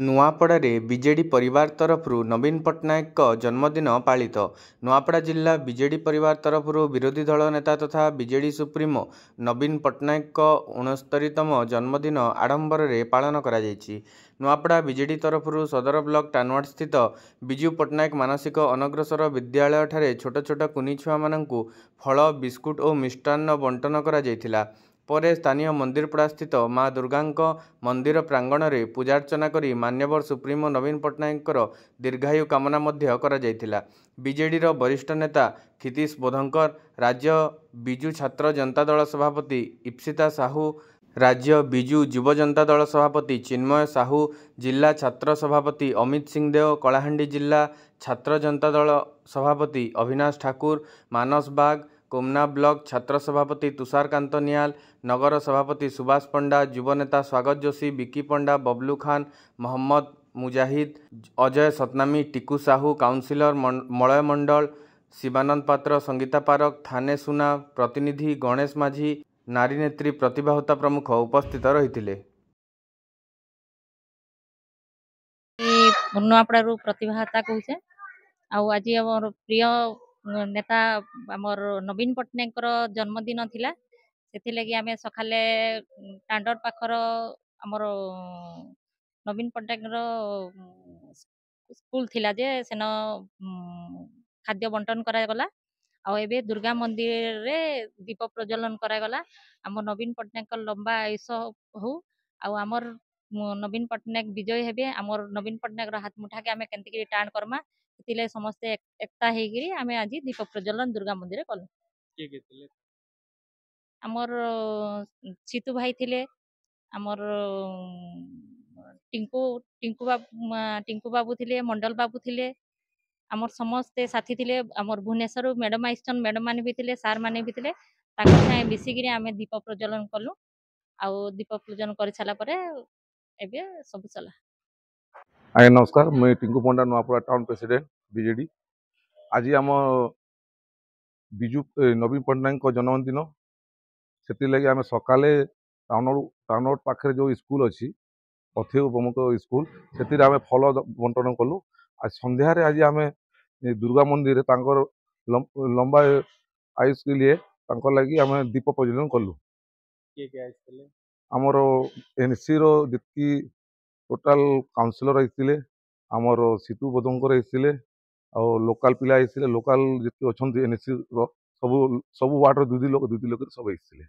ନୂଆପଡ଼ାରେ ବିଜେଡି ପରିବାର ତରଫରୁ ନବୀନ ପଟ୍ଟନାୟକଙ୍କ ଜନ୍ମଦିନ ପାଳିତ। ନୂଆପଡ଼ା ଜିଲ୍ଲା ବିଜେଡି ପରିବାର ତରଫରୁ ବିରୋଧୀ ଦଳ ନେତା ତଥା ବିଜେଡି ସୁପ୍ରିମୋ ନବୀନ ପଟ୍ଟନାୟକଙ୍କ 69ତମ ଜନ୍ମଦିନ ଆଡମ୍ବରରେ ପାଳନ କରାଯାଇଛି। ନୂଆପଡ଼ା ବିଜେଡି ତରଫରୁ ସଦର ବ୍ଲକ ଟାନୱାଡସ୍ଥିତ ବିଜୁ ପଟ୍ଟନାୟକ ମାନସିକ ଅନଗ୍ରସର ବିଦ୍ୟାଳୟଠାରେ ଛୋଟ ଛୋଟ କୁନି ଛୁଆମାନଙ୍କୁ ଫଳ, ବିସ୍କୁଟ ଓ ମିଷ୍ଟାନ୍ନ ବଣ୍ଟନ କରାଯାଇଥିଲା। ପରେ ସ୍ଥାନୀୟ ମନ୍ଦିରପଡ଼ାସ୍ଥିତ ମା ଦୁର୍ଗାଙ୍କ ମନ୍ଦିର ପ୍ରାଙ୍ଗଣରେ ପୂଜାର୍ଚ୍ଚନା କରି ମାନ୍ୟବର ସୁପ୍ରିମୋ ନବୀନ ପଟ୍ଟନାୟକଙ୍କର ଦୀର୍ଘାୟୁ କାମନା ମଧ୍ୟ କରାଯାଇଥିଲା। ବିଜେଡିର ବରିଷ୍ଠ ନେତା କ୍ଷିତୀଶ ବୋଧଙ୍କର, ରାଜ୍ୟ ବିଜୁ ଛାତ୍ର ଜନତା ଦଳ ସଭାପତି ଇପ୍ସିତା ସାହୁ, ରାଜ୍ୟ ବିଜୁ ଯୁବ ଜନତା ଦଳ ସଭାପତି ଚିନ୍ମୟ ସାହୁ, ଜିଲ୍ଲା ଛାତ୍ର ସଭାପତି ଅମିତ ସିଂଦେଓ, କଳାହାଣ୍ଡି ଜିଲ୍ଲା ଛାତ୍ର ଜନତା ଦଳ ସଭାପତି ଅଭିନାଶ ଠାକୁର, ମାନସ ବାଗ, କୋମନା ବ୍ଲକ ଛାତ୍ର ସଭାପତି ତୁଷାରକାନ୍ତ ନିଆଲ, ନଗର ସଭାପତି ସୁବାସ ପଣ୍ଡା, ଯୁବନେତା ସ୍ୱାଗତ ଯୋଶୀ, ବିକି ପଣ୍ଡା, ବବଲୁ ଖାନ, ମହମ୍ମଦ ମୁଜାହିଦ, ଅଜୟ ସତନାମୀ, ଟିକୁ ସାହୁ, କାଉନସିଲର ମଳୟ ମଣ୍ଡଳ, ଶିବାନନ୍ଦ ପାତ୍ର, ସଙ୍ଗୀତା ପାରକ, ଥାନେ ସୁନା ପ୍ରତିନିଧି ଗଣେଶ ମାଝୀ, ନାରୀ ନେତ୍ରୀ ପ୍ରତିଭା ହୋତା ପ୍ରମୁଖ ଉପସ୍ଥିତ ରହିଥିଲେ। ନୂଆପଡ଼ାରୁ ପ୍ରତିଭା ହୋତା କହୁଛେ। ଆଜି ଆମର ପ୍ରିୟ ନେତା ଆମର ନବୀନ ପଟ୍ଟନାୟକଙ୍କର ଜନ୍ମଦିନ ଥିଲା। ସେଥିଲାଗି ଆମେ ସକାଳେ ଟାଣ୍ଡର ପାଖର ଆମର ନବୀନ ପଟ୍ଟନାୟକର ସ୍କୁଲ ଥିଲା ଯେ ସେନ ଖାଦ୍ୟ ବଣ୍ଟନ କରାଗଲା। ଆଉ ଏବେ ଦୁର୍ଗା ମନ୍ଦିରରେ ଦୀପ ପ୍ରଜ୍ୱଳନ କରାଗଲା। ଆମ ନବୀନ ପଟ୍ଟନାୟକ ଲମ୍ବା ଆୟୁଷ ହଉ, ଆଉ ଆମର ନବୀନ ପଟ୍ଟନାୟକ ବିଜୟ ହେବେ। ଆମର ନବୀନ ପଟ୍ଟନାୟକର ହାତ ମୁଠାକେ ଆମେ କେମିତିକି ଟାଣ କର୍ମା, ସେଥିଲାଗି ସମସ୍ତେ ଏକତା ହେଇକିରି ଆମେ ଆଜି ଦୀପ ପ୍ରଜ୍ୱଳନ ଦୁର୍ଗା ମନ୍ଦିରରେ କଲୁ। ଆମର ସିତୁ ଭାଇ ଥିଲେ, ଆମର ଟିଙ୍କୁ ବାବୁ ଥିଲେ, ମଣ୍ଡଲ ବାବୁ ଥିଲେ, ଆମର ସମସ୍ତେ ସାଥୀ ଥିଲେ। ଆମର ଭୁବନେଶ୍ୱର ମ୍ୟାଡମ ଆଇସନ୍, ମ୍ୟାଡମ ମାନେ ବି ଥିଲେ, ସାର୍ ମାନେ ବି ଥିଲେ। ତାଙ୍କ ସାଙ୍ଗେ ମିଶିକିରି ଆମେ ଦୀପ ପ୍ରଜ୍ୱଳନ କଲୁ। ଆଉ ଦୀପ ପ୍ରଜ୍ୱଳନ କରି ସାରିଲା ପରେ ଏବେ ସବୁ ଚଲା। ଆଜ୍ଞା ନମସ୍କାର, ମୁଇଁ Tinku Panda, Nuapada town president BJD. ଆଜି ଆମ ବିଜୁ ନବୀନ ପଟ୍ଟନାୟକଙ୍କ ଜନ୍ମଦିନ। ସେଥିଲାଗି ଆମେ ସକାଳେ ଟାଉନ ପାଖରେ ଯେଉଁ ସ୍କୁଲ ଅଛି, ପଥିଉ ପ୍ରମୁଖ ସ୍କୁଲ, ସେଥିରେ ଆମେ ଫଳ ବଣ୍ଟନ କଲୁ। ଆଉ ସନ୍ଧ୍ୟାରେ ଆଜି ଆମେ ଦୁର୍ଗା ମନ୍ଦିରରେ ତାଙ୍କର ଲମ୍ବା ଆୟୁଷ ଲିଏ ତାଙ୍କର ଲାଗି ଆମେ ଦୀପ ପ୍ରଜ୍ୱଳନ କଲୁ। ଆମର ଏନସିର ଯେତିକି ଟୋଟାଲ କାଉନସିଲର ଆସିଥିଲେ, ଆମର ସିତୁ ବୋଧଙ୍କର ଆସିଥିଲେ, ଆଉ ଲୋକାଲ ପିଲା ଆସିଥିଲେ। ଲୋକାଲ ଯେତିକି ଅଛନ୍ତି ଏନସି ସବୁ ୱାର୍ଡର ଦୁଇ ଲୋକ ସବୁ ଆସିଥିଲେ।